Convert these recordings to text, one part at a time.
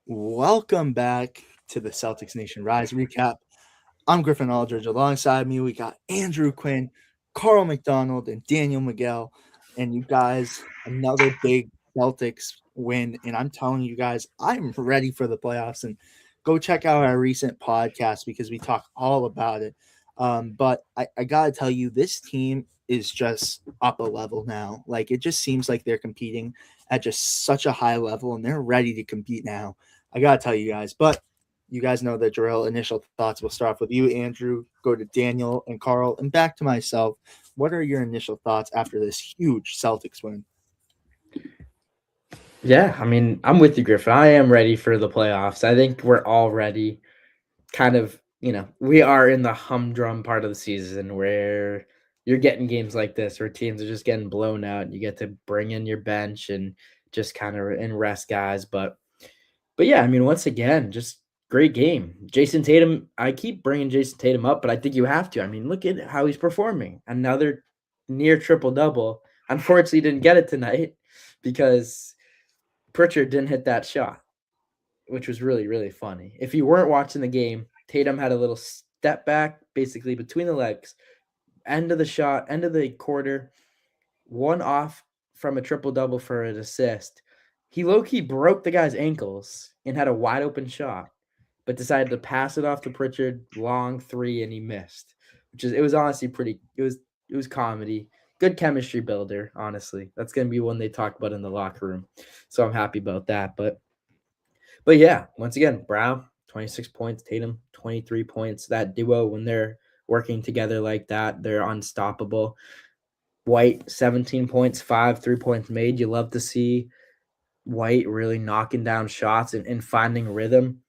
Welcome back to the Celtics Nation Rise recap. I'm Griffin Aldrich. Alongside me, we got Andrew Quinn, Carl McDonald, and Daniel Miguel. And you guys, another big Celtics win. And I'm telling you guys, I'm ready for the playoffs. And go check out our recent podcast because we talk all about it. But I got to tell you, this team is just up a level now. Like, it just seems like they're competing at just such a high level and they're ready to compete now. I got to tell you guys. But you guys know the drill. Initial thoughts. We'll start off with you, Andrew, go to Daniel and Carl, and back to myself. What are your initial thoughts after this huge Celtics win? Yeah, I mean, I'm with you, Griffin. I am ready for the playoffs. I think we're all ready. We are in the humdrum part of the season where you're getting games like this where teams are just getting blown out and you get to bring in your bench and just kind of and rest guys. But yeah, I mean, once again, just great game. Jason Tatum, I keep bringing Jason Tatum up, but I think you have to. I mean, look at how he's performing. Another near triple double. Unfortunately, didn't get it tonight because Pritchard didn't hit that shot, which was really, really funny. If you weren't watching the game, Tatum had a little step back, basically between the legs, end of the shot, end of the quarter, one off from a triple double for an assist. He low key broke the guy's ankles and had a wide open shot, but decided to pass it off to Pritchard, long three, and he missed. It was honestly pretty. It was comedy. Good chemistry builder, honestly. That's gonna be one they talk about in the locker room. So I'm happy about that. But yeah, once again, Brown, 26 points, Tatum, 23 points. That duo, when they're working together like that, they're unstoppable. White, 17 points, 5 3 points made. You love to see White really knocking down shots and finding rhythm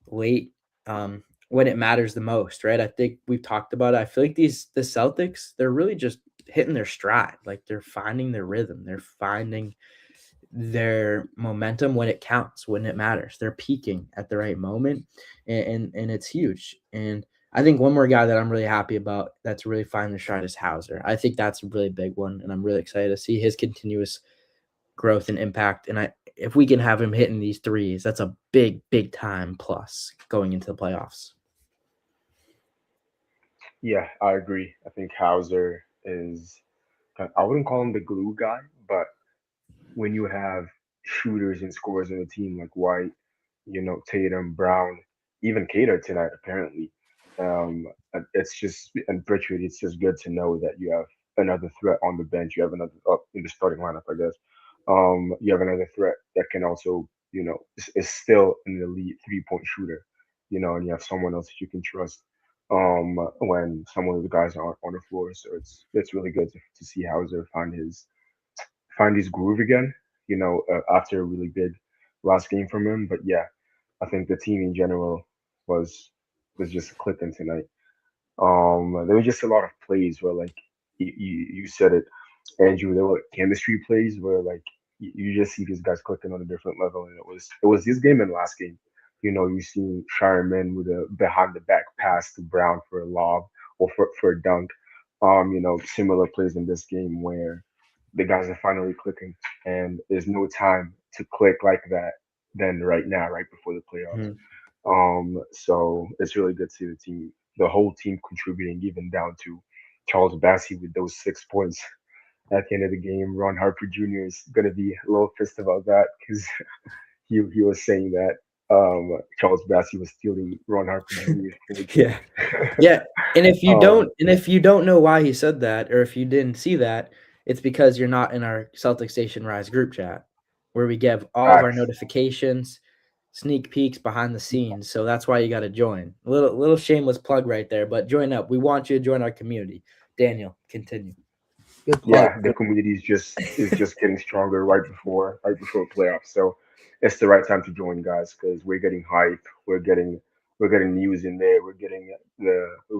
late when it matters the most, right? I think we've talked about it. I feel like the Celtics, they're really just hitting their stride. Like they're finding their rhythm. They're finding their momentum when it counts, when it matters. They're peaking at the right moment, and it's huge. And I think one more guy that I'm really happy about that's really finding the stride is Hauser. I think that's a really big one, and I'm really excited to see his continuous growth and impact. And if we can have him hitting these threes, that's a big, big time plus going into the playoffs. Yeah, I agree. I think Hauser is, I wouldn't call him the glue guy, but when you have shooters and scorers in the team like White, Tatum, Brown, even Cater tonight, apparently, it's just, and Pritchard, it's just good to know that you have another threat on the bench. You have another, up in the starting lineup, I guess. You have another threat that can also, is still an elite 3-point shooter, and you have someone else that you can trust when some of the guys aren't on the floor. So it's really good to see Hauser find his groove again. After a really big last game from him. But yeah, I think the team in general was was just clicking tonight. There was just a lot of plays where like you said it, Andrew. There were chemistry plays where like you just see these guys clicking on a different level, and it was this game and last game. You seen Shireman with a behind the back pass to Brown for a lob or for a dunk. Similar plays in this game where the guys are finally clicking, and there's no time to click like that than right now, right before the playoffs. Mhm. So it's really good to see the whole team contributing, even down to Charles Bassey with those 6 points at the end of the game. Ron Harper Jr. is gonna be a little pissed about that because he was saying that Charles Bassey was stealing Ron Harper Jr.'s points. Yeah. Yeah, and if you um, don't and if you don't know why he said that, or if you didn't see that, it's because you're not in our Celtic Station Rise group chat, where we give all of our Facts. notifications, sneak peeks behind the scenes. So that's why you got to join. A little shameless plug right there, but join up. We want you to join our community. Daniel, continue. Good plug. Yeah, the community is just getting stronger right before playoffs. So it's the right time to join, guys, because we're getting hype, we're getting news in there, we're getting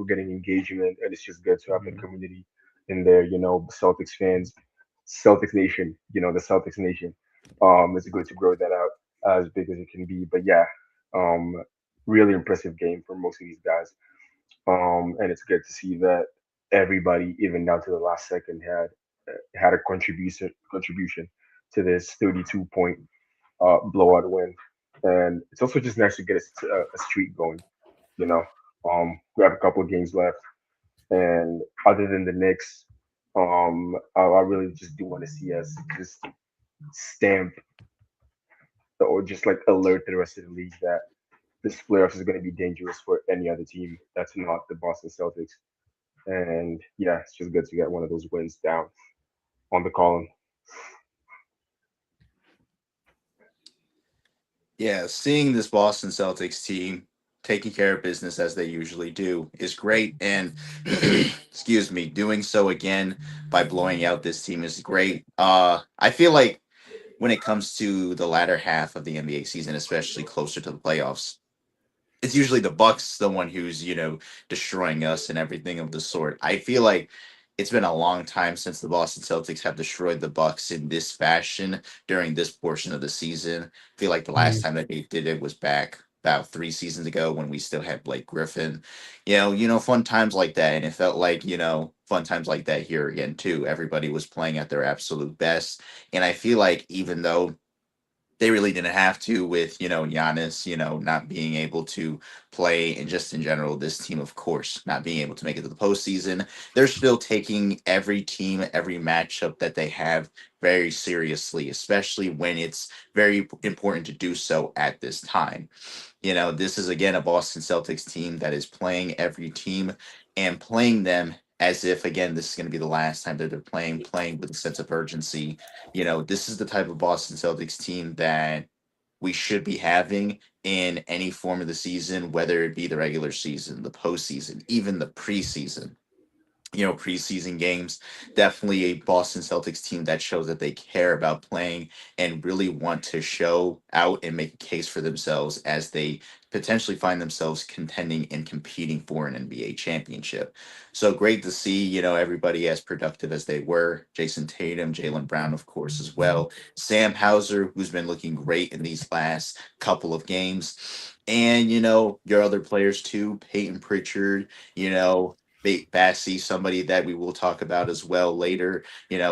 engagement, and it's just good to have the Mhm. community in there. Celtics fans, Celtics Nation, the Celtics Nation. It's good to grow that out as big as it can be. But yeah, um, really impressive game for most of these guys. And it's good to see that everybody, even down to the last second, had a contribution to this 32 point blowout win. and it's also just nice to get a streak going. You know, we have a couple of games left, and other than the Knicks, I really just do want to see us just stamp or just like alert the rest of the league that this playoffs is going to be dangerous for any other team that's not the Boston Celtics. And yeah, it's just good to get one of those wins down on the column. Yeah, seeing this Boston Celtics team taking care of business as they usually do is great. And excuse me, doing so again by blowing out this team is great. I feel like when it comes to the latter half of the NBA season, especially closer to the playoffs, it's usually the Bucks, the one who's destroying us and everything of the sort. I feel like it's been a long time since the Boston Celtics have destroyed the Bucks in this fashion during this portion of the season. I feel like the last time that they did it was back about 3 seasons ago when we still had Blake Griffin. Fun times like that, and it felt like fun times like that here again too. Everybody was playing at their absolute best, and I feel like even though they really didn't have to with Giannis not being able to play, and just in general this team of course not being able to make it to the postseason, they're still taking every team, every matchup that they have very seriously, especially when it's very important to do so at this time. This is again a Boston Celtics team that is playing every team and playing them as if again this is going to be the last time that they're playing with a sense of urgency. This is the type of Boston Celtics team that we should be having in any form of the season, whether it be the regular season, the postseason, even the preseason. Preseason games, definitely a Boston Celtics team that shows that they care about playing and really want to show out and make a case for themselves as they potentially find themselves contending and competing for an NBA championship. So great to see, everybody as productive as they were. Jason Tatum, Jaylen Brown, of course, as well. Sam Hauser, who's been looking great in these last couple of games. And, your other players too, Peyton Pritchard, Bassey, somebody that we will talk about as well later.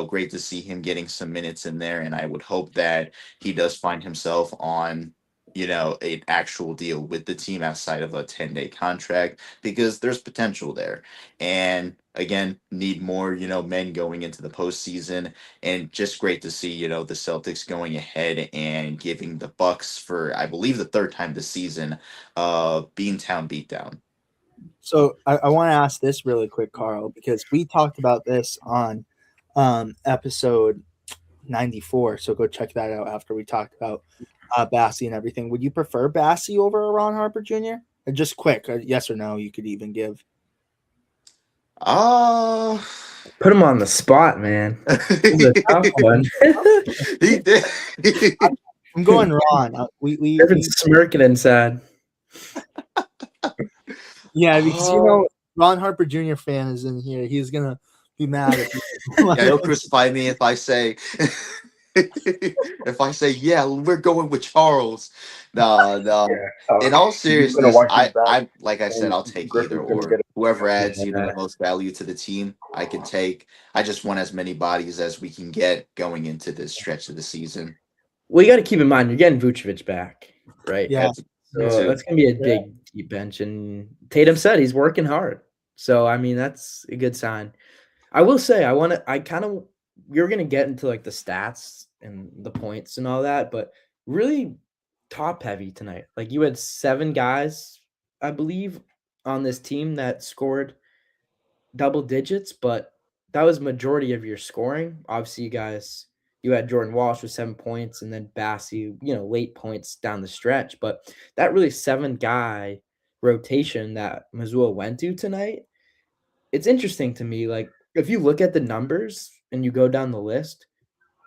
Great to see him getting some minutes in there, and I would hope that he does find himself on, an actual deal with the team outside of a 10-day contract, because there's potential there. And again, need more, men going into the postseason, and just great to see, the Celtics going ahead and giving the Bucks for, I believe, the third time this season, Beantown beatdown. So I want to ask this really quick, Carl, because we talked about this on episode 94. So go check that out after we talked about Bassey and everything. Would you prefer Bassey over Ron Harper Jr.? Just quick, yes or no, you could even give. Put him on the spot, man. This is a tough one. He did. I'm going Ron. We smirking inside. Yeah, because Ron Harper Jr. fan is in here. He's gonna be mad at me. Yeah, he'll crucify me if I say yeah, we're going with Charles. No. Yeah, In all he's seriousness, watch his back, I like I said, I'll take Griffin's either gonna or. get it. Whoever adds, the most value to the team, I can take. I just want as many bodies as we can get going into this stretch of the season. Well, you got to keep in mind you're getting Vucevic back, right? Yeah. So that's gonna be a big deep bench, and Tatum said he's working hard. So I mean that's a good sign. I will say you're gonna get into like the stats and the points and all that, but really top heavy tonight. Like you had 7 guys, I believe, on this team that scored double digits, but that was majority of your scoring. Obviously, you had Jordan Walsh with 7 points, and then Bassey, late points down the stretch. But that really 7-guy rotation that Missoula went to tonight, it's interesting to me. Like if you look at the numbers and you go down the list,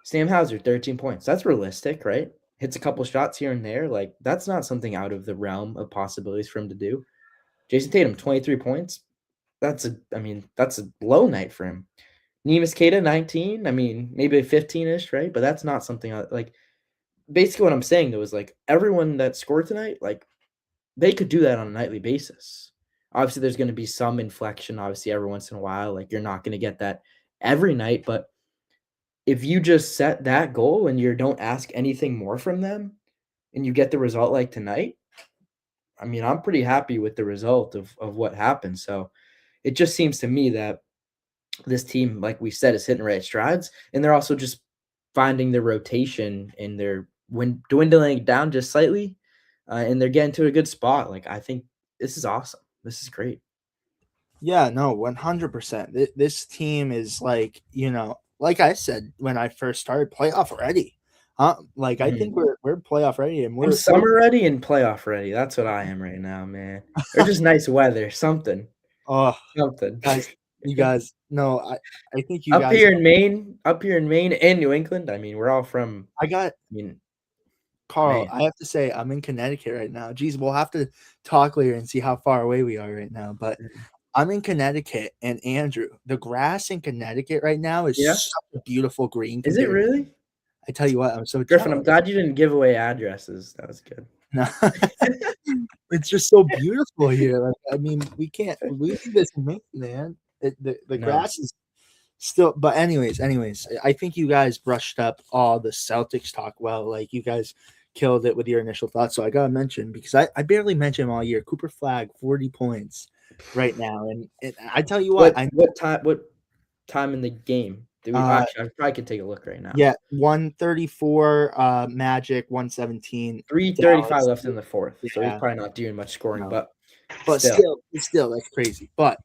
Sam Hauser, 13 points. That's realistic, right? Hits a couple shots here and there. Like that's not something out of the realm of possibilities for him to do. Jason Tatum, 23 points. That's a low night for him. Neemias Queta, 19. I mean, maybe 15-ish, right? But that's not something like basically what I'm saying though is like everyone that scored tonight, like they could do that on a nightly basis. Obviously, there's going to be some inflection, obviously, every once in a while. Like you're not going to get that every night, but if you just set that goal and you don't ask anything more from them, and you get the result like tonight, I mean, I'm pretty happy with the result of what happened. So it just seems to me that this team, like we said, is hitting right strides, and they're also just finding their rotation and they're dwindling down just slightly, and they're getting to a good spot. Like, I think this is awesome. This is great. Yeah, no, 100%. This team is like, like I said when I first started, playoff ready. Like I think we're playoff ready, and I'm we're summer ready and playoff ready. That's what I am right now, man. Or just nice weather, something. Something. You guys, no, I think you up guys here in Maine and New England. I mean, we're all from. I mean, Carl, man. I have to say I'm in Connecticut right now. Geez, we'll have to talk later and see how far away we are right now. But I'm in Connecticut, and Andrew, the grass in Connecticut right now is Yeah? such a beautiful green. Is it really? I tell you what, I'm so Griffin, jealous. I'm glad you didn't give away addresses. That was good. No. It's just so beautiful here. Like, I mean, we do this in Maine, man. The grass is still, but anyways, I think you guys brushed up all the Celtics talk well. Like, you guys killed it with your initial thoughts. So I gotta mention, because I barely mention him all year. Cooper Flag, 40 points right now, and I tell you what time in the game? I probably could take a look right now. Yeah, 134 Magic, 117 3:35 left in the fourth, so he's Yeah. probably not doing much scoring, No. but still that's crazy. But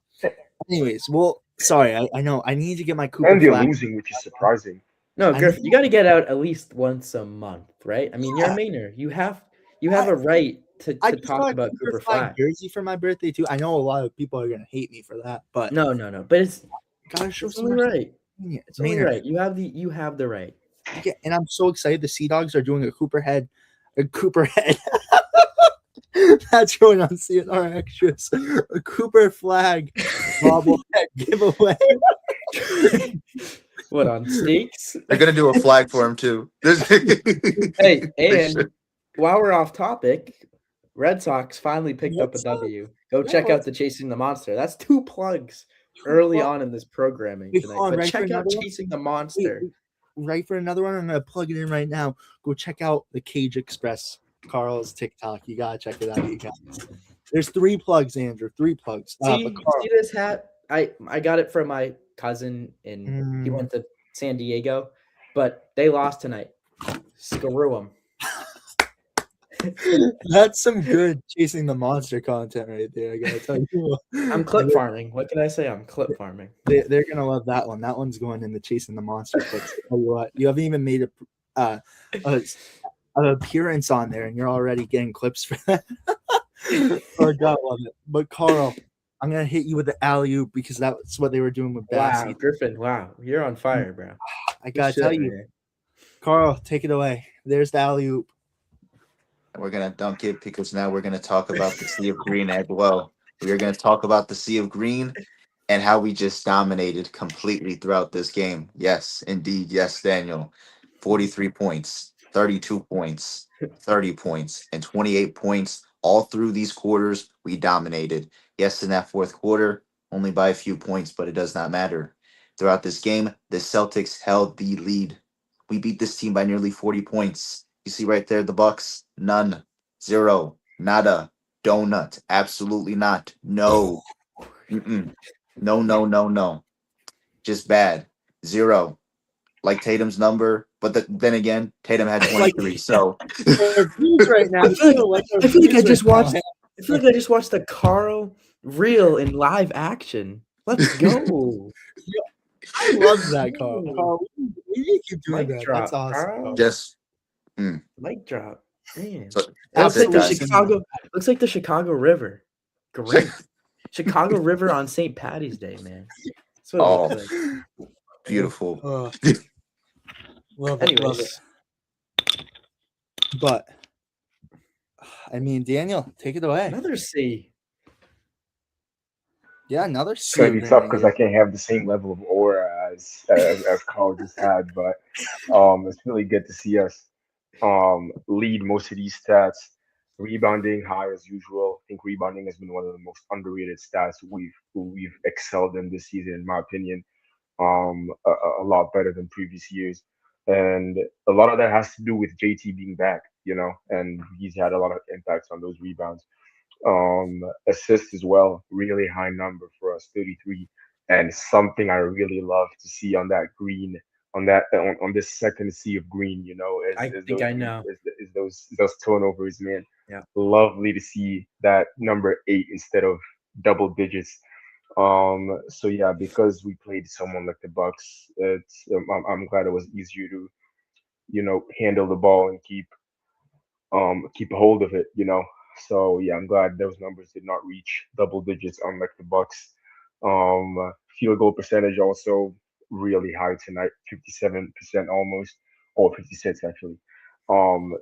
anyways, well, sorry, I know I need to get my Cooper And they're Flag. losing, which is surprising. No, Griffin, you got to get out at least once a month, right? I mean, you're a Mainer. You have a right to talk about Cooper Flag jersey for my birthday too. I know a lot of people are gonna hate me for that, but no, but it's gotta show only right. It's only right. You have the right. Yeah, and I'm so excited. The Sea Dogs are doing a Cooper head. That's going on CNR extras. A Cooper Flag bobblehead giveaway. What, on stakes? They're gonna do a flag for him too. Hey, and while we're off topic, Red Sox finally picked up a W. Go check out the Chasing the Monster. That's 2 plugs early on in this programming tonight. But check out Chasing the Monster. Right for another one, I'm gonna plug it in right now. Go check out the Cage Express, Carl's TikTok. You gotta check it out, you guys. There's 3 plugs, Andrew. 3 plugs. See this hat? I got it from my cousin, and he went to San Diego, but they lost tonight. Screw them. That's some good Chasing the Monster content right there. I gotta tell you. I'm clip farming. What can I say? I'm clip farming. They're gonna love that one. That one's going in the Chasing the Monster clips. Tell you what, you haven't even made an appearance on there, and you're already getting clips for that. Oh, God, love it. But Carl, I'm gonna hit you with the alley-oop because that's what they were doing with Bassey. Wow, Griffin! Wow, you're on fire, bro. I gotta tell you, man. Carl, take it away. There's the alley-oop. We're gonna dunk it because now we're gonna talk about the Sea of Green as well. We are gonna talk about the Sea of Green and how we just dominated completely throughout this game. Yes, indeed. Yes, Daniel. 43 points, 32 points, 30 points, and 28 points all through these quarters. We dominated. Yes, in that fourth quarter, only by a few points, but it does not matter. Throughout this game, the Celtics held the lead. We beat this team by nearly 40 points. You see right there, the Bucks, none, 0, nada, donut, absolutely not, no, no, just bad, 0, like Tatum's number, but then again, Tatum had 23, so right now. I feel like I just watched. I feel like I just watched the Carl reel in live action. Let's go. I love that, Carl. Carl, we need you doing that. Drop, That's awesome. Carl. just Mic drop. Man. So, Looks like Absolutely. the Chicago River. Great. Chicago River on St. Patty's Day, man. That's what it looks like. Beautiful. Love it. But I mean, Daniel, take it away. Another C. Yeah, another It's C. gonna be tough because I can't have the same level of aura as Carl just had, but it's really good to see us lead most of these stats. Rebounding high as usual. I think rebounding has been one of the most underrated stats we've excelled in this season, in my opinion. A lot better than previous years. and a lot of that has to do with JT being back, and he's had a lot of impacts on those rebounds. Assists as well, really high number for us, 33, and something I really love to see on that green, on this second sea of green, I is think those I know. those turnovers, man. Yeah. Lovely to see that number 8 instead of double digits. So yeah, because we played someone like the Bucks, I'm glad it was easier to handle the ball and keep a hold of it. So yeah, I'm glad those numbers did not reach double digits, unlike the Bucks. Field goal percentage also really high tonight, 57% almost, or 56 actually.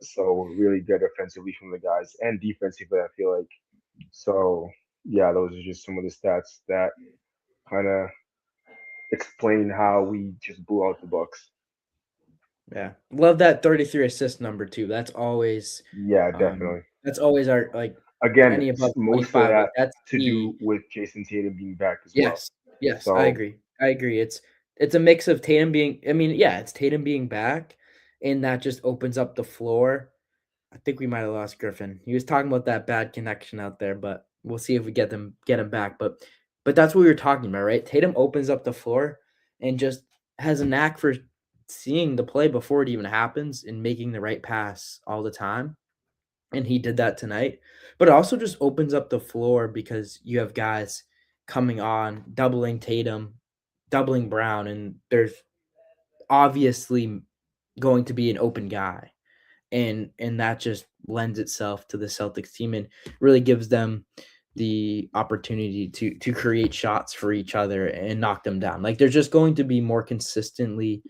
So really good offensively from the guys, and defensively, I feel like. So yeah, those are just some of the stats that kind of explain how we just blew out the Bucks. Yeah. Love that 33 assist number too. Yeah, definitely. That's always our Again, any above most of 25. that That's to key. do with Jason Tatum being back as well. Yes. Yes, I So agree. I agree. It's a mix of Tatum being it's Tatum being back, and that just opens up the floor. I think we might have lost Griffin. He was talking about that bad connection out there, but we'll see if we get him back. But that's what we were talking about, right? Tatum opens up the floor and just has a knack for seeing the play before it even happens and making the right pass all the time. And he did that tonight. But it also just opens up the floor because you have guys coming on, doubling Tatum, doubling Brown, and there's obviously going to be an open guy. And that just lends itself to the Celtics team and really gives them the opportunity to create shots for each other and knock them down. Like there's just going to be more consistently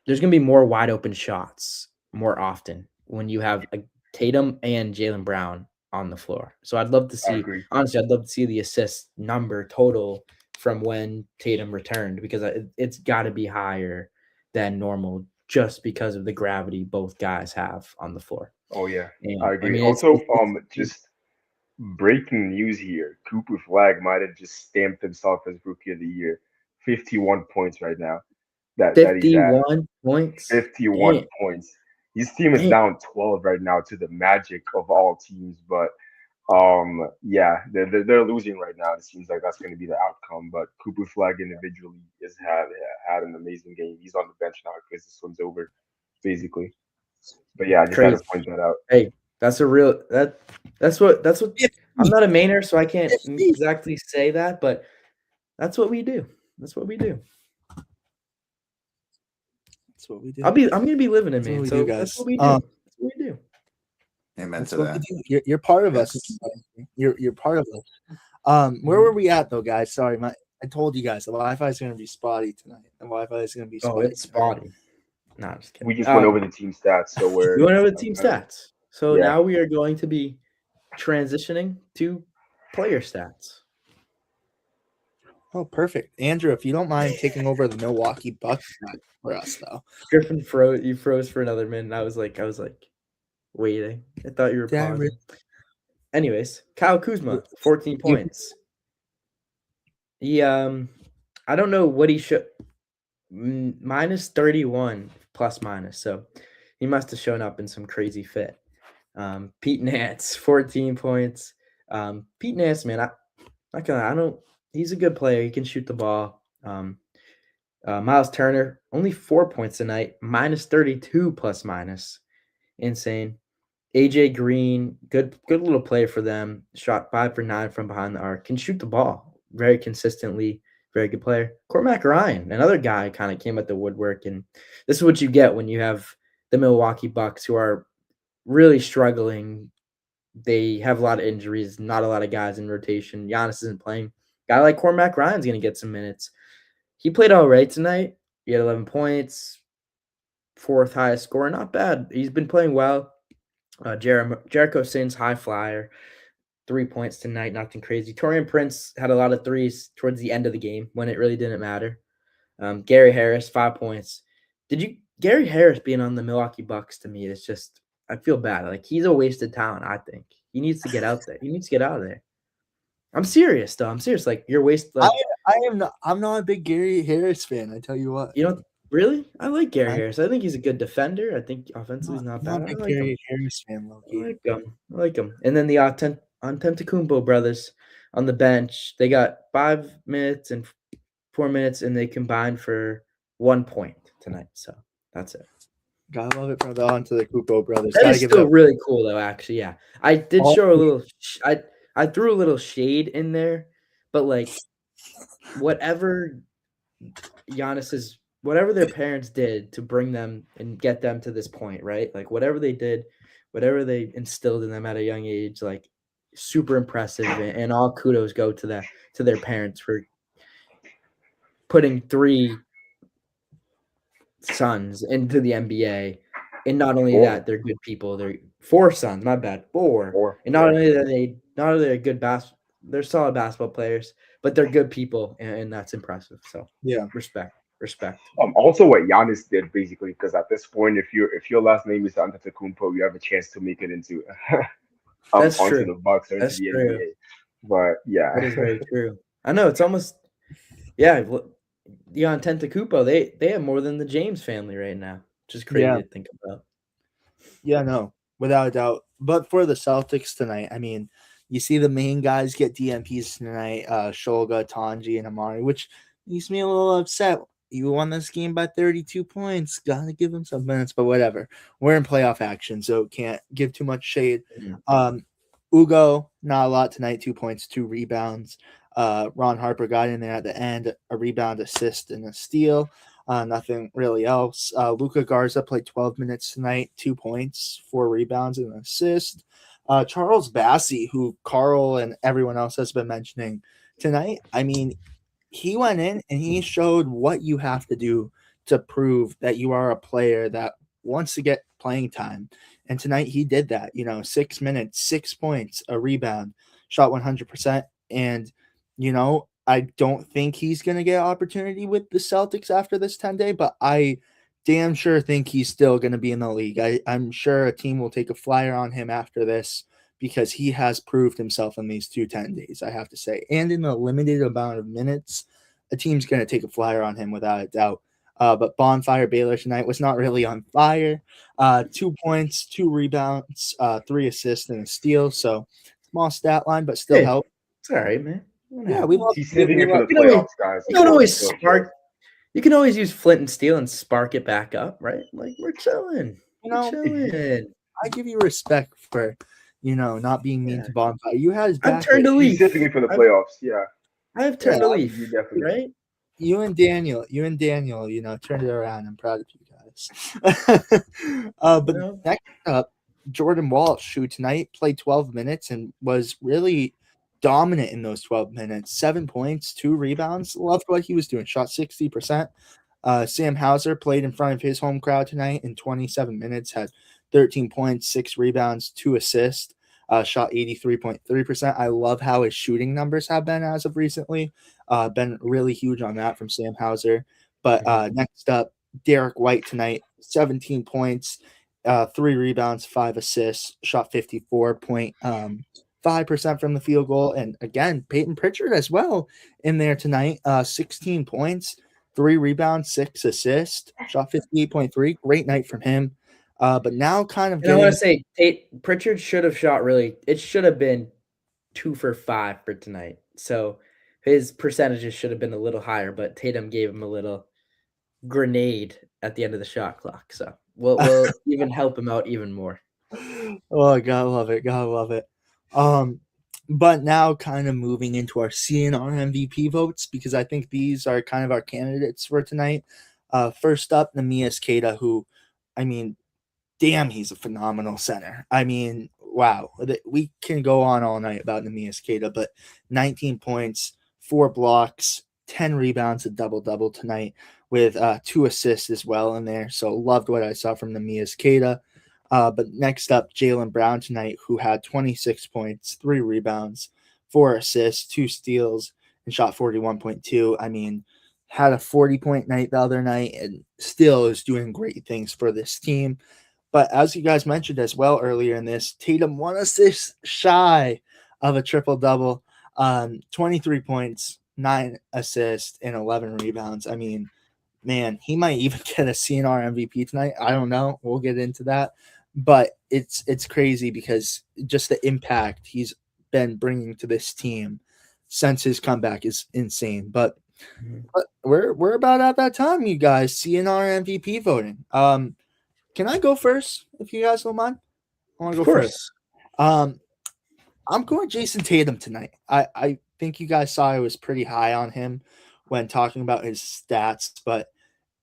there's going to be more wide open shots more often when you have a Tatum and Jaylen Brown on the floor. So I'd love to I see, agree. honestly, I'd love to see the assist number total from when Tatum returned because it's got to be higher than normal just because of the gravity both guys have on the floor. Oh yeah, And I I agree. mean, Also, it's just breaking news here: Cooper Flag might have just stamped himself as Rookie of the Year. 51 points right now. That he's at 51 points. 51 Damn, points. His team is damn. down 12 right now to the Magic of all teams, but yeah, they're losing right now. It seems like that's going to be the outcome. But Cooper Flag individually has had an amazing game. He's on the bench now because this one's over, basically. But yeah, I just had to Crazy. point that out. Hey, that's a real that's what I'm not a mainer, so I can't 50. exactly say that, but that's what we do. That's what we do. That's what we do. I'm gonna be living in That's what Maine, we so do, that's guys. what we do. That's what we do. Amen That's to what we that. do. You're part of us. Yes. You're part of us. Where were we at though, guys? Sorry, I told you guys the Wi-Fi is going to be spotty tonight. The Wi-Fi is going to be Oh, spotty. it's spotty. No, I'm just kidding. We just went over the team stats, so we're We went over the team stats. So yeah. now we are going to be transitioning to player stats. Oh, perfect, Andrew. If you don't mind taking over the Milwaukee Bucks for us, though. Griffin froze. You froze for another minute. I was like waiting. I thought you were Did I pausing. really- Anyways, Kyle Kuzma, 14 points. He I don't know what he should minus 31 plus minus. So he must have shown up in some crazy fit. Pete Nance, 14 points. Pete Nance, man, he's a good player. He can shoot the ball. Miles Turner, only 4 points tonight, minus 32 plus minus. Insane. AJ Green, good little play for them. Shot 5 for 9 from behind the arc. Can shoot the ball very consistently. Very good player. Cormac Ryan, another guy, kind of came at the woodwork. And this is what you get when you have the Milwaukee Bucks, who are really struggling. They have a lot of injuries, not a lot of guys in rotation. Giannis isn't playing. Guy like Cormac Ryan's going to get some minutes. He played all right tonight. He had 11 points, 4th highest score. Not bad. He's been playing well. Jericho Sims, high flyer, 3 points tonight, nothing crazy. Torian Prince had a lot of threes towards the end of the game when it really didn't matter. Gary Harris, 5 points. Gary Harris being on the Milwaukee Bucks, to me, is just, I feel bad. Like, he's a wasted talent, I think. He needs to get out there. He needs to get out of there. I'm serious, though. I'm serious. Like, you're wasted. Like, I'm not a big Gary Harris fan. I tell you what. you know, Really? I like Caires. I think he's a good defender. I think offensively he's not I'm not bad. a I big like him. Harris fan, I Loki. like him. I like him. And then the Antetokounmpo brothers on the bench, they got 5 minutes and 4 minutes, and they combined for 1 point tonight. So that's it. Gotta love it for the Antetokounmpo brothers. That Gotta is give it still up. really cool, though. Actually, yeah, I did All- show a little. I threw a little shade in there, but like whatever whatever their parents did to bring them and get them to this point, right? Like whatever they did, whatever they instilled in them at a young age, like super impressive, and all kudos go to their parents for putting 3 sons into the NBA. And not only Four. that, they're good people. They're 4 sons, my bad, 4. Four. And not only that they're good they're solid basketball players, but they're good people, and that's impressive. So Yeah. respect. Also, what Giannis did basically, because at this point, if your last name is Antetokounmpo, you have a chance to make it into That's onto true. the Bucks or into That's the true. NBA. But yeah, That is very true. I know it's almost the Antetokounmpo, they have more than the James family right now, which is crazy Yeah. to think about. Yeah, no, without a doubt. But for the Celtics tonight, I mean, you see the main guys get DMPs tonight, Shulga, Tanji, and Amari, which makes me a little upset. You won this game by 32 points. Gotta give them some minutes, but whatever. We're in playoff action, so can't give too much shade. Mhm. Ugo, not a lot tonight, 2 points, 2 rebounds. Ron Harper got in there at the end, a rebound, assist, and a steal. Nothing really else. Luka Garza played 12 minutes tonight, 2 points, 4 rebounds, and an assist. Charles Bassey, who Carl and everyone else has been mentioning tonight, I mean, he went in and he showed what you have to do to prove that you are a player that wants to get playing time. And tonight he did that, 6 minutes, 6 points, a rebound, shot 100%. And, I don't think he's going to get an opportunity with the Celtics after this 10-day, but I damn sure think he's still going to be in the league. I'm sure a team will take a flyer on him after this because he has proved himself in these 10 days, I have to say. And in the limited amount of minutes, a team's going to take a flyer on him without a doubt. But Bonfire Baylor tonight was not really on fire. 2 points, 2 rebounds, 3 assists, and a steal. So small stat line, but still help. It's all right, man. Yeah, we love. he's saving it for the You know, playoffs, guys. You can always spark. You can always use Flint and Steel and spark it back up, right? Like we're chilling. We're chilling. I give you respect for, not being mean to Bonfire. You had his back. I've turned a leaf. He's saving it for the playoffs. Yeah, I've turned a leaf. you definitely. Right? You and Daniel, turned it around. I'm proud of you guys. But next up, Jordan Walsh, who tonight played 12 minutes and was really dominant in those 12 minutes. 7 points, 2 rebounds. Loved what he was doing. Shot 60%. Sam Hauser played in front of his home crowd tonight in 27 minutes, had 13 points, 6 rebounds, 2 assists. Shot 83.3%. I love how his shooting numbers have been as of recently. Been really huge on that from Sam Hauser. But next up, Derek White tonight, 17 points, 3 rebounds, 5 assists, shot 54.5% from the field goal. And again, Peyton Pritchard as well in there tonight, 16 points, 3 rebounds, 6 assists, shot 58.3. Great night from him. But now kind of I want to say Pritchard should have shot it should have been 2 for 5 for tonight. So his percentages should have been a little higher, but Tatum gave him a little grenade at the end of the shot clock. So we'll even help him out even more. Oh, gotta love it. Gotta love it. But now kind of moving into our CNR MVP votes, because I think these are kind of our candidates for tonight. First up, Neemias Queta, who, I mean, damn, he's a phenomenal center. I mean, wow. We can go on all night about Neemias Queta, but 19 points, 4 blocks, 10 rebounds, a double-double tonight with 2 assists as well in there. So loved what I saw from Neemias Queta. But next up, Jaylen Brown tonight, who had 26 points, 3 rebounds, 4 assists, 2 steals, and shot 41.2. I mean, had a 40-point night the other night and still is doing great things for this team. But as you guys mentioned as well earlier in this, Tatum 1 assist shy of a triple-double, 23 points, 9 assists, and 11 rebounds. I mean, man, he might even get a CNR MVP tonight. I don't know. We'll get into that. But it's crazy because just the impact he's been bringing to this team since his comeback is insane. But we're about at that time, you guys. CNR MVP voting. Can I go first if you guys don't mind? I want to Of go first. course. I'm going Jason Tatum tonight. I think you guys saw I was pretty high on him when talking about his stats, but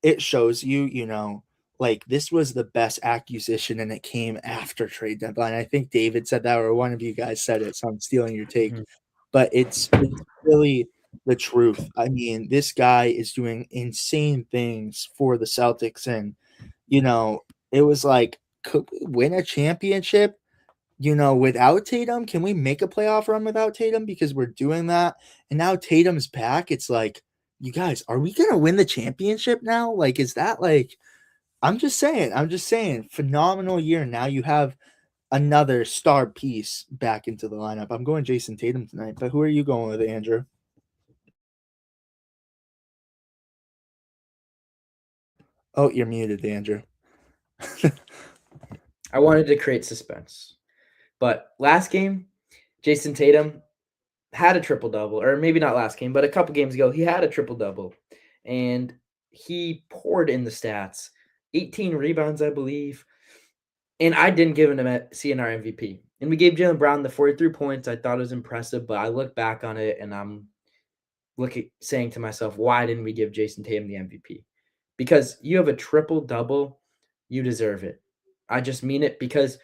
it shows you, like this was the best acquisition and it came after trade deadline. I think David said that or one of you guys said it, so I'm stealing your take. Mhm. But it's really the truth. I mean, this guy is doing insane things for the Celtics and it was like, could we win a championship? Without Tatum, can we make a playoff run without Tatum? Because we're doing that. And now Tatum's back. It's like, you guys, are we going to win the championship now? Like, is that like, I'm just saying, phenomenal year. Now you have another star piece back into the lineup. I'm going Jason Tatum tonight, but who are you going with, Andrew? Oh, you're muted, Andrew. I wanted to create suspense. But last game, Jason Tatum had a triple-double, or maybe not last game, but a couple games ago, he had a triple-double. And he poured in the stats. 18 rebounds, I believe. And I didn't give him a CNR MVP. And we gave Jaylen Brown the 43 points. I thought it was impressive, but I look back on it and I'm saying to myself, why didn't we give Jason Tatum the MVP? Because you have a triple-double, you deserve it. I just mean it because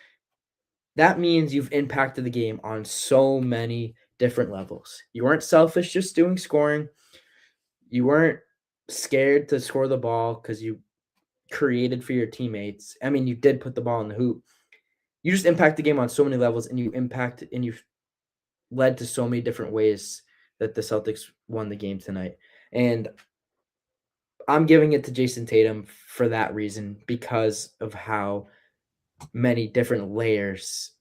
that means you've impacted the game on so many different levels. You weren't selfish just doing scoring. You weren't scared to score the ball because you created for your teammates. I mean, you did put the ball in the hoop. You just impact the game on so many levels, and you've led to so many different ways that the Celtics won the game tonight. And I'm giving it to Jason Tatum for that reason because of how many different layers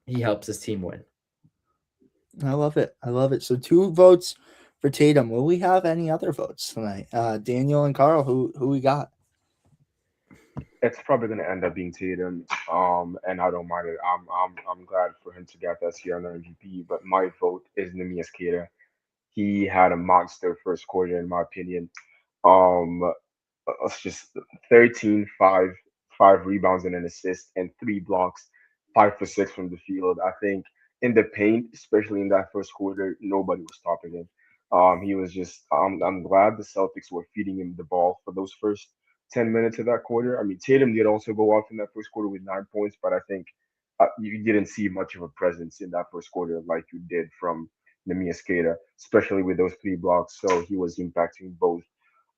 he helps his team win. I love it. So 2 votes for Tatum. Will we have any other votes tonight? Daniel and Carl, who we got? It's probably going to end up being Tatum, and I don't mind it. I'm glad for him to get that CNR MVP. But my vote is Nemias Queta. He had a monster first quarter, in my opinion. Um, it's just 13, 5 rebounds and an assist, and 3 blocks, 5 for 6 from the field. I think in the paint, especially in that first quarter, nobody was stopping him. He was just. I'm glad the Celtics were feeding him the ball for those first 10 minutes of that quarter. I mean, Tatum did also go off in that first quarter with 9 points, but I think you didn't see much of a presence in that first quarter like you did from Nemias Queta, especially with those 3 blocks. So he was impacting both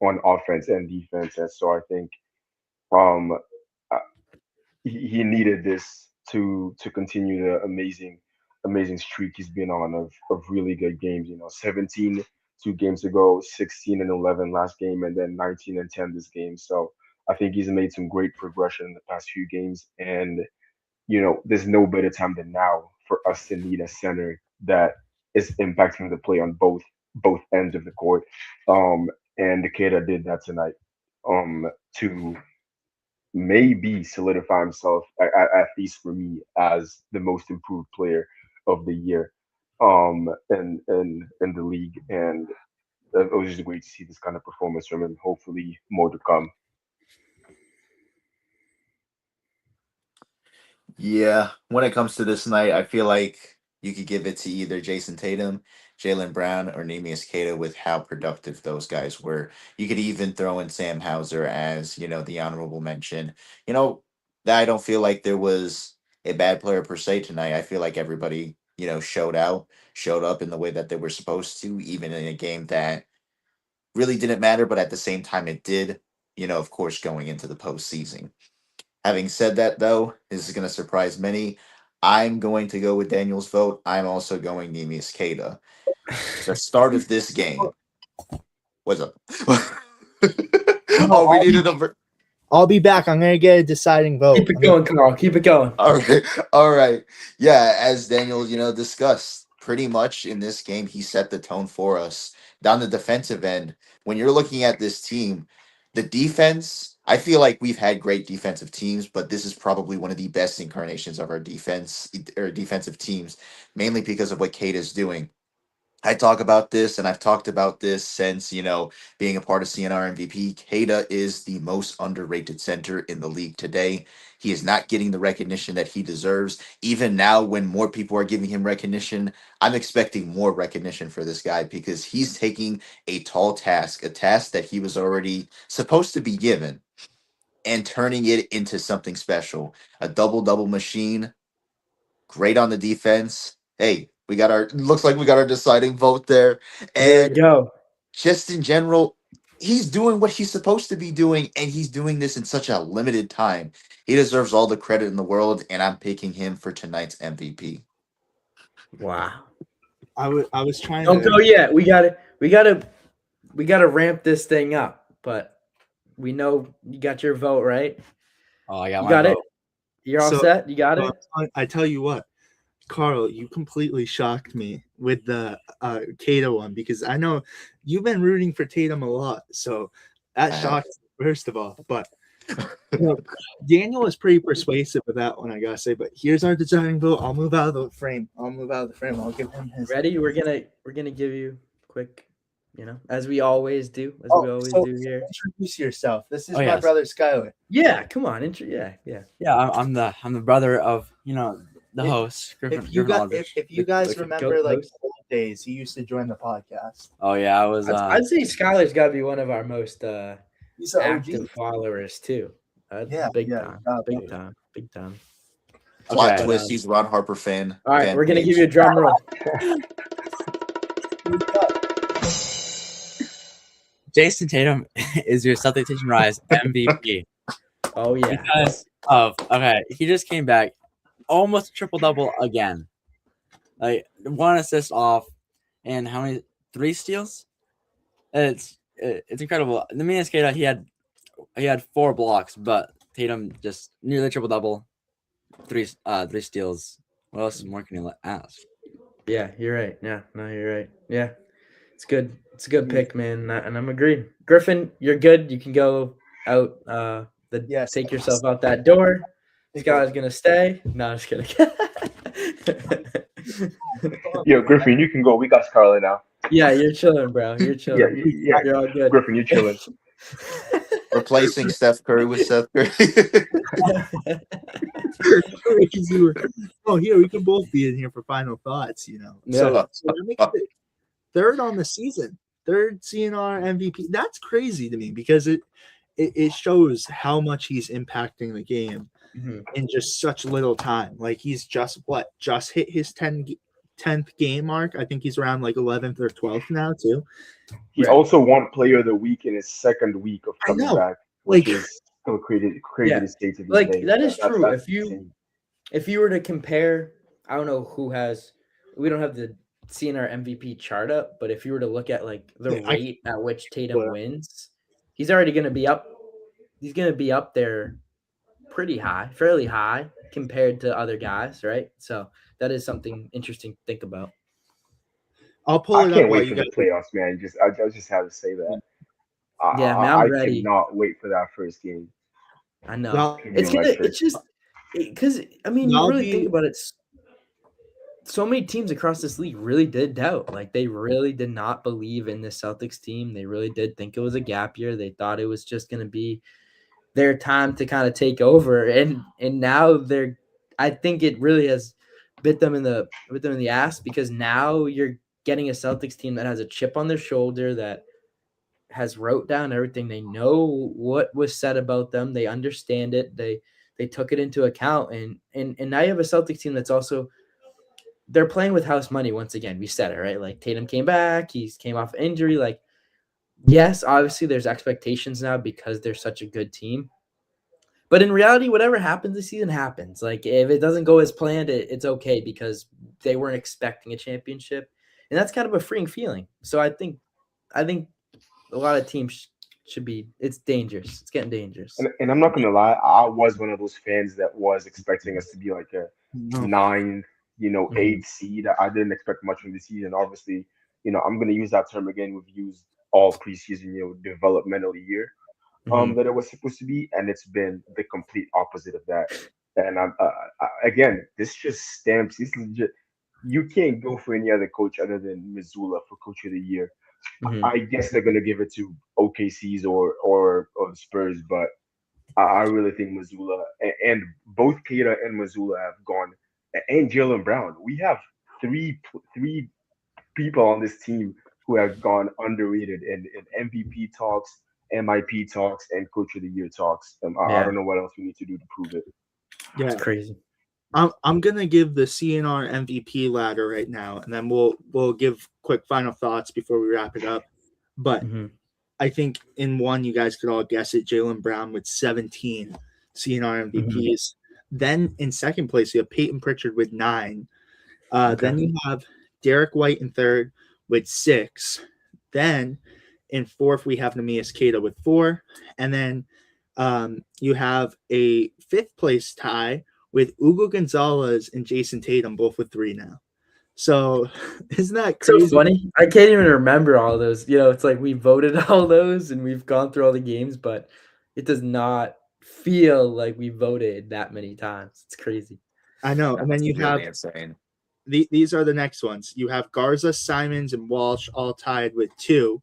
on offense and defense. And so I think um, uh, he needed this to continue the amazing streak he's been on of really good games. 17 2 games ago, 16 and 11 last game, and then 19 and 10 this game. So I think he's made some great progression in the past few games, and there's no better time than now for us to need a center that is impacting the play on both ends of the court. Um, and Decatur did that tonight. To maybe solidify himself at least for me as the most improved player of the year, in the league. And it was just great to see this kind of performance from him. Hopefully, more to come. Yeah, when it comes to this night, I feel like you could give it to either Jason Tatum, Jalen Brown, or Nemias Queta with how productive those guys were. You could even throw in Sam Hauser as, the honorable mention. You know, I don't feel like there was a bad player per se tonight. I feel like everybody, showed up in the way that they were supposed to, even in a game that really didn't matter, but at the same time it did, of course, going into the postseason. Having said that, though, this is going to surprise many. I'm going to go with Daniel's vote. I'm also going Nemias Queta. The start of this game. What's up? No, Oh, we needed a. I'll be back. I'm gonna get a deciding vote. Keep it going, Carl. Keep it going. All right. All right. Yeah, as Daniel, discussed, pretty much in this game, he set the tone for us. Down the defensive end, when you're looking at this team, The defense, I feel like we've had great defensive teams, but this is probably one of the best incarnations of our defense or defensive teams, mainly because of what Kate is doing. I talk about this, and I've talked about this since, being a part of CNR MVP. Keita is the most underrated center in the league today. He is not getting the recognition that he deserves. Even now, when more people are giving him recognition, I'm expecting more recognition for this guy because he's taking a tall task, a task that he was already supposed to be given, and turning it into something special. A double double machine, great on the defense. Hey, looks like we got our deciding vote there. There we And go. just in general, he's doing what he's supposed to be doing, and he's doing this in such a limited time. He deserves all the credit in the world, and I'm picking him for tonight's MVP. Wow. I was trying Don't to go yet. We gotta ramp this thing up. But we know you got your vote, right? Oh, I got You my got vote. it. You're all So- set. You got well, it. I tell you what, Carl, you completely shocked me with the Cato one because I know you've been rooting for Tatum a lot, so that shocks me, first of all. But Daniel was pretty persuasive with that one, I gotta say. But here's our deciding vote. I'll move out of the frame. I'll give him his. Ready? We're gonna give you quick, as we always do, here. Introduce yourself. This is Oh, my yes. brother Skylar. Yeah, come on. Yeah. Yeah, I'm the brother of the host. Griffin Aldrich. If you guys Like a remember goat like host. the old days, he used to join the podcast. Oh yeah, I was. I'd say Skylar's got to be one of our most He's an OG. active followers too. Yeah, big yeah, time, gotta big be. time, big time. Plot Okay. twist, he's a Ron Harper fan. All right, fan we're gonna page. give you a drum roll. Jason Tatum is your Celtics Nation.rise MVP Oh yeah, because of he just came back, almost triple double again, like 1 assist off, and how many 3 steals? It's incredible. The main skater he had 4 blocks, but Tatum just nearly triple double, 3 steals. What else more can you ask? yeah. You're right. Yeah, no, you're right. Yeah, it's good. It's a good pick, man, and I'm agreed. Griffin, you're good. You can go out. Yes. Take yourself out that door. This guy's gonna stay. No, I'm just kidding. Yo, Griffin, you can go. We got Scarlett now. Yeah, you're chilling, bro. You're chilling. Yeah. You're all good. Griffin, you're chilling. Replacing Steph Curry with Seth Curry. Oh, here we can both be in here for final thoughts. Yeah. So that makes it third on the season, third CNR MVP. That's crazy to me because it shows how much he's impacting the game in just such little time. Like he's just hit his 10th game mark. I think he's around like 11th or 12th now too. He also won Player of the Week in his second week of coming back, which Like- is still crazy Yeah. to say to these Like days. that is That's true. insane. If you were to compare, I don't know who has. We don't have the CNR MVP chart up, but if you were to look at like the Yeah, rate at which Tatum Well- wins, he's already going to be up. He's going to be up there, pretty high, fairly high compared to other guys, right? So that is something interesting to think about. I'll pull I it can't up while wait you for guys. the playoffs, man. I just have to say that. Yeah, man, I'm I ready. cannot wait for that first game. I know Well, it's gonna. electric. It's just because I mean, you I'll really be- think about it. So many teams across this league really did doubt. Like they really did not believe in the Celtics team. They really did think it was a gap year. They thought it was just going to be their time to kind of take over. And now they're. I think it really has bit them in the ass because now you're getting a Celtics team that has a chip on their shoulder that has wrote down everything. They know what was said about them. They understand it. They took it into account. And now you have a Celtics team that's also. They're playing with house money once again. We said it, right? Like Tatum came back. He came off injury. Like, yes, obviously there's expectations now because they're such a good team. But in reality, whatever happens this season happens. Like if it doesn't go as planned, it's okay because they weren't expecting a championship. And that's kind of a freeing feeling. So I think a lot of teams should be – it's dangerous. It's getting dangerous. And I'm not gonna lie, I was one of those fans that was expecting us to be like a 9, 8 seed. I didn't expect much from the season. Obviously, I'm gonna use that term again. We've used all preseason, developmental year. that it was supposed to be, and it's been the complete opposite of that. And again, this just stamps. This legit. You can't go for any other coach other than Missoula for Coach of the Year. Mhm. I guess they're gonna give it to OKC's or the Spurs, but I really think Missoula and both Keita and Missoula have gone, and Jalen Brown. We have three people on this team who have gone underrated in MVP talks, MIP talks, and Coach of the Year talks. I Yeah. don't know what else we need to do to prove it. Yeah, It's crazy. I'm gonna give the CNR MVP ladder right now, and then we'll give quick final thoughts before we wrap it up. But Mhm. I think in one, you guys could all guess it. Jalen Brown with 17 CNR MVPs. Then in second place, you have Peyton Pritchard with 9. Then you have Derek White in third with 6. Then in fourth, we have Neemias Queta with 4. And then you have a fifth place tie with Hugo Gonzalez and Jason Tatum, both with 3 now. So isn't that So crazy? funny. I can't even remember all those. It's like we voted all those and we've gone through all the games, but it does not feel like we voted that many times. It's crazy. I know. And then you really have insane. these are the next ones. You have Garza, Simons, and Walsh all tied with 2.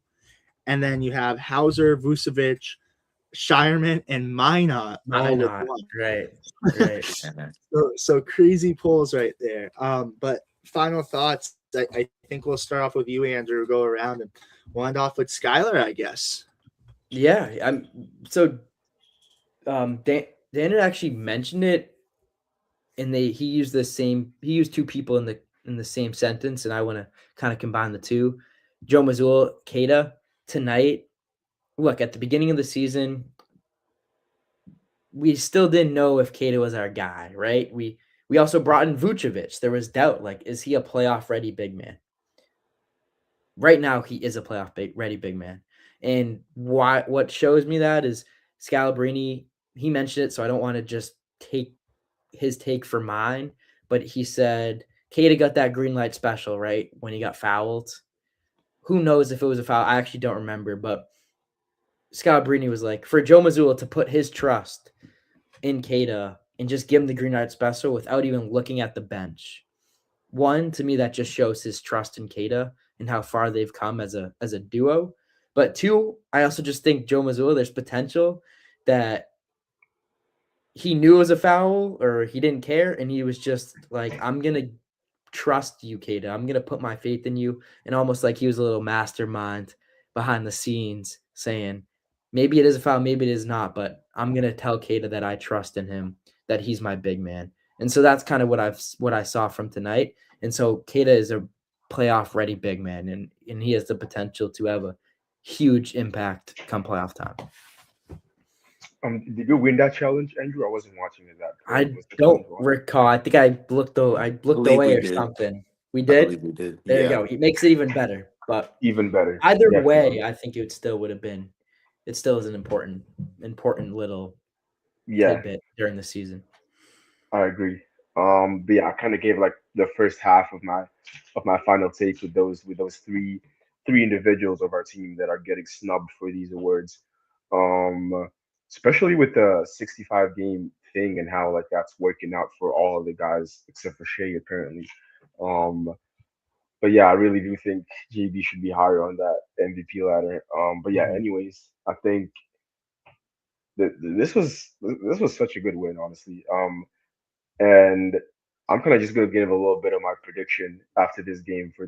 And then you have Hauser, Vucevic, Shireman, and Minot all with 1. Right. So crazy polls right there. But final thoughts. I think we'll start off with you, Andrew. Go around and we'll end off with Skylar, I guess. Yeah. Daniel actually mentioned it, and he used 2 people in the same sentence, and I want to kind of combine the two. Joe Mazzulla, Queta tonight. Look, at the beginning of the season, we still didn't know if Queta was our guy, right? We also brought in Vucevic. There was doubt, like, is he a playoff ready big man? Right now, he is a playoff ready big man. And what shows me that is Scalabrine. He mentioned it, so I don't want to just take his take for mine, but he said Queta got that green light special, right, when he got fouled. Who knows if it was a foul? I actually don't remember, but Scalabrine was like, for Joe Mazzulla to put his trust in Queta and just give him the green light special without even looking at the bench. One, to me, that just shows his trust in Queta and how far they've come as a duo. But 2, I also just think Joe Mazzulla, there's potential that he knew it was a foul or he didn't care, and he was just like, I'm going to trust you, Queta. I'm going to put my faith in you. And almost like he was a little mastermind behind the scenes saying, maybe it is a foul, maybe it is not, but I'm going to tell Queta that I trust in him, that he's my big man. And so that's kind of what I saw from tonight. And so Queta is a playoff ready big man, and he has the potential to have a huge impact come playoff time. Did you win that challenge, Andrew? I wasn't watching it that. I don't recall. I think I looked away or something. We did? I believe we did. There you go. It makes it even better. But even better. Either way, I think it still would have been. It still is an important little tidbit during the season. I agree. But yeah, I kind of gave like the first half of my final take with those three individuals of our team that are getting snubbed for these awards. Especially with the 65 game thing and how like that's working out for all of the guys except for Shea apparently. But yeah, I really do think JB should be higher on that MVP ladder. But yeah, anyways, I think that this was such a good win, honestly. And I'm kind of just gonna give a little bit of my prediction after this game for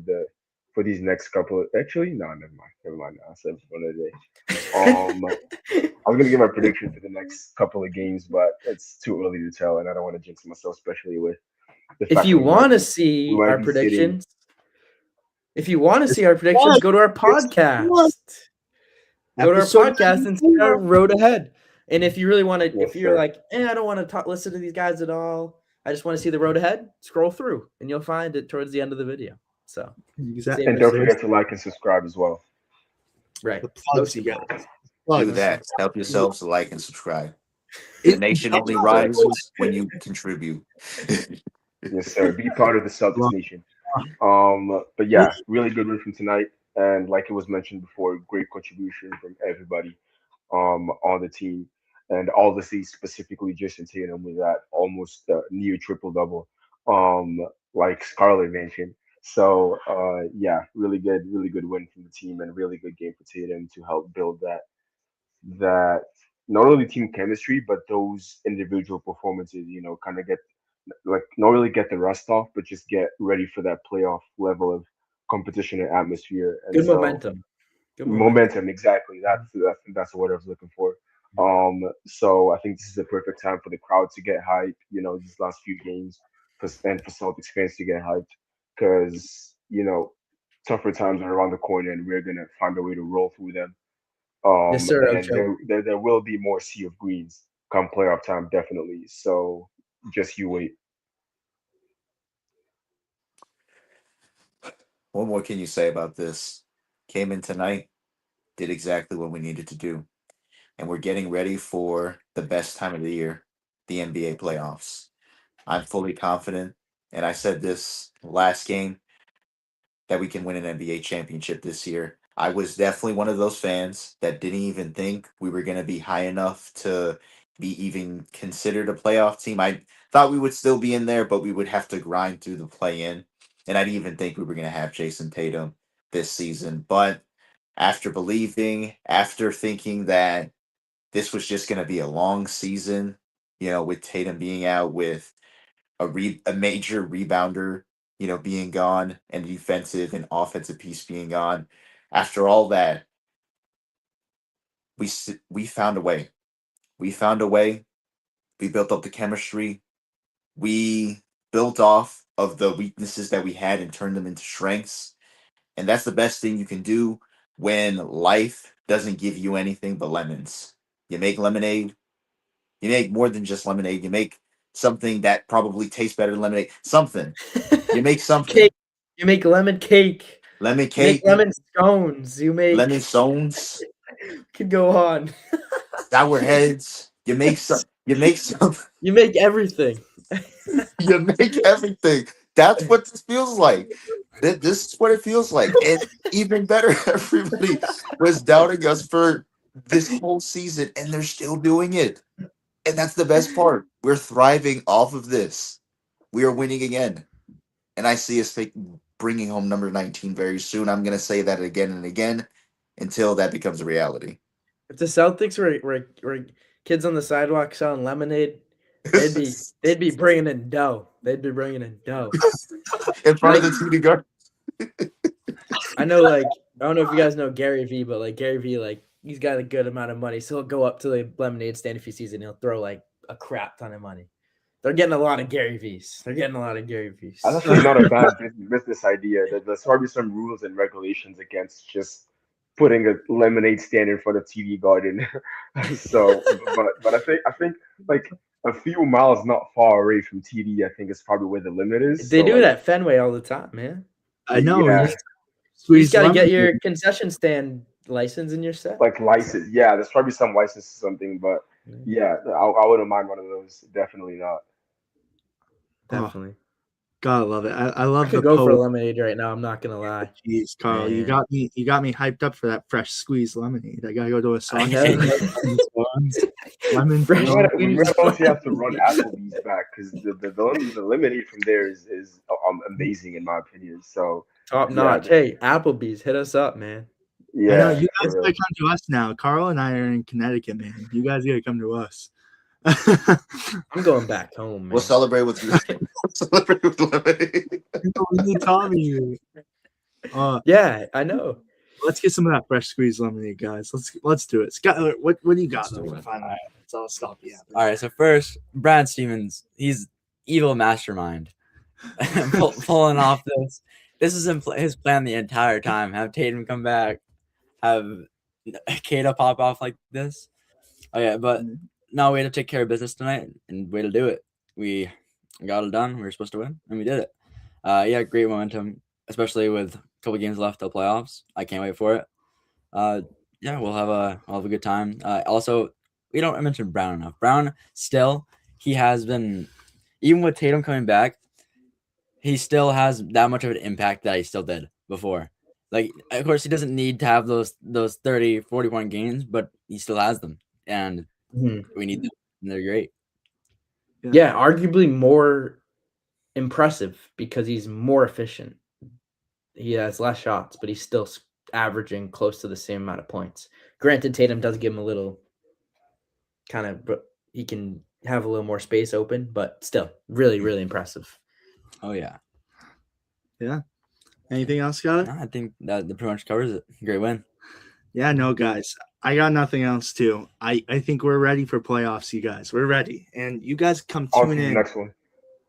these next couple. Actually, no, never mind. I said one of the day. I was gonna give my prediction for the next couple of games, but it's too early to tell, and I don't want to jinx myself, especially with the fact if you want to see our predictions, go to our podcast. Go to our podcast and see our road ahead. And if you really want to, if you're like, I don't want to listen to these guys at all, I just want to see the road ahead, scroll through, and you'll find it towards the end of the video. So exactly. And don't forget to like and subscribe as well. Right. You guys. Do that. Help yourselves to like and subscribe. The nation only rises when you contribute. Yes, sir. Be part of the Celtics Nation. But yeah, really good win from tonight. And like it was mentioned before, great contribution from everybody. on the team, and obviously specifically Jason Tatum with that almost near triple double, like Scarlett mentioned. So yeah, really good win from the team and really good game for Tatum to help build that not only team chemistry but those individual performances. You know, kind of get like not really get the rust off, but just get ready for that playoff level of competition and atmosphere. And Good so momentum. Good momentum, exactly. That's what I was looking for. So I think this is the perfect time for the crowd to get hype. You know, these last few games, and for Celtics fans to get hyped, because tougher times are around the corner, and we're gonna find a way to roll through them. Yes, sir. And there will be more sea of greens come playoff time, definitely. So just you wait. What more can you say about this? Came in tonight, did exactly what we needed to do, and we're getting ready for the best time of the year, the NBA playoffs. I'm fully confident, and I said this last game, that we can win an NBA championship this year. I was definitely one of those fans that didn't even think we were going to be high enough to be even considered a playoff team. I thought we would still be in there, but we would have to grind through the play in. And I didn't even think we were going to have Jason Tatum this season. But after believing, after thinking that this was just going to be a long season, with Tatum being out, with a major rebounder, being gone, and defensive and offensive piece being gone. After all that, we found a way. We found a way. We built up the chemistry. We built off of the weaknesses that we had and turned them into strengths. And that's the best thing you can do when life doesn't give you anything but lemons. You make lemonade. You make more than just lemonade. You make something that probably tastes better than lemonade. Something. You make something. Cake. You make lemon cake. Lemon You cake. make lemon scones. You make lemon stones. Could go on. Sour heads. You make some. You make some. You make everything. You make everything. That's what this feels like. This is what it feels like. And even better, everybody was doubting us for this whole season, and they're still doing it. And that's the best part. We're thriving off of this. We are winning again. And I see us bringing home number 19 very soon. I'm going to say that again and again until that becomes a reality. If the Celtics were kids on the sidewalk selling lemonade, they'd be bringing in dough. They'd be bringing in dough in front of the TD guard. I know, I don't know if you guys know Gary V, but Gary V, he's got a good amount of money, so he'll go up to the lemonade stand if he sees it, and he'll throw a crap ton of money. They're getting a lot of Gary V's. That's actually not a bad business idea. There's probably some rules and regulations against just putting a lemonade stand in front of TV Garden. So, but I think a few miles not far away from TD, I think is probably where the limit is. They do it at Fenway all the time, man. I know. Yeah. You just got to get your concession stand license in your set. License, yeah. There's probably some license or something, but yeah, I wouldn't mind one of those. Definitely not. Definitely. Gotta love it. I love I could go for a lemonade right now. I'm not gonna lie. Jeez, Carl, Man. you got me hyped up for that fresh squeezed lemonade. I gotta go to a song. Lemon. We actually have to run Applebee's back because the lemonade from there is amazing in my opinion. So top notch. Hey, Applebee's, hit us up, man. Yeah, I know, you guys gotta come to us now. Carl and I are in Connecticut, man. You guys gotta come to us. I'm going back home, man. We'll celebrate with lemonade. We need Tommy. Yeah, I know. Let's get some of that fresh squeezed lemonade, guys. Let's do it. Scott, what do you got? So I'll stop you. All right. So first, Brad Stevens. He's evil mastermind. Pulling off this. This is his plan the entire time. Have Tatum come back. Have Kata pop off like this. Oh yeah, but no, we had to take care of business tonight, and way to do it. We got it done. We were supposed to win, and we did it. Yeah, great momentum, especially with a couple games left till playoffs. I can't wait for it. Yeah, we'll have a good time. Also, we don't mention Brown enough. Brown still, he has been, even with Tatum coming back, he still has that much of an impact that he still did before. Like, of course, he doesn't need to have those 30, 40-point games, but he still has them, and Mhm. we need them. And they're great. Yeah, arguably more impressive because he's more efficient. He has less shots, but he's still averaging close to the same amount of points. Granted, Tatum does give him a little kind of he can have a little more space open, but still really, really impressive. Oh yeah. Yeah. Anything else, Scott? No, I think that pretty much covers it. Great win. Yeah, no, guys. I got nothing else too. I think we're ready for playoffs, you guys. We're ready. And you guys come On tune to the in next one.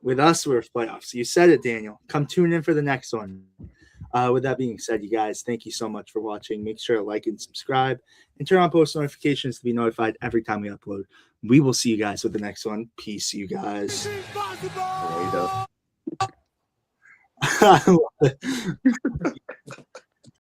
with us for playoffs. You said it, Daniel. Come tune in for the next one. With that being said, you guys, thank you so much for watching. Make sure to like and subscribe and turn on post notifications to be notified every time we upload. We will see you guys with the next one. Peace, you guys. Later. I love it.